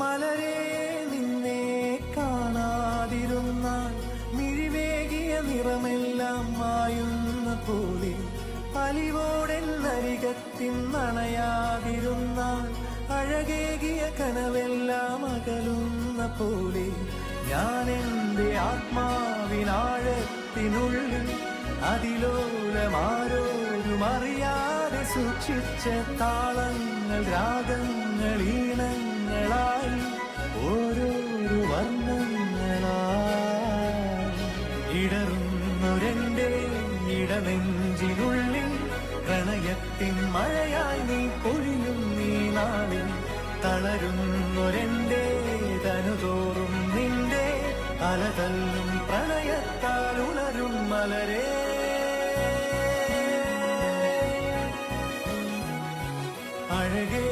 മലരേ നിന്നെ കാണാതിരുന്നാൽ മിഴിവേകിയ നിറമെല്ലാം മായുന്ന പോലെ, അലിവോടെന്നരികത്തിൻ നണയാതിരുന്നാൽ അഴകേകിയ കനവെല്ലാം അകലുന്ന പോലെ, ഞാൻ എൻ്റെ ആത്മാവിനാഴത്തിനുള്ളിൽ അതിലോലമാരോരും അറിയാതെ സൂക്ഷിച്ച താളങ്ങൾ, രാഗങ്ങൾ, ഈണങ്ങളായി ഓരോരോ വർണ്ണങ്ങളായി ഇടറുന്നൊരെൻ്റെ ഇടനെഞ്ചിനുള്ളിൽ പ്രണയത്തിൻ മഴയായി നീ പൊഴിയും നീ നാളിൽ. തളരുന്നൊരെൻ്റെ തനുതോറും നിന്റെ അലതല്ലും പ്രണയത്താൽ ഉണരും മലരേ. അഴകേ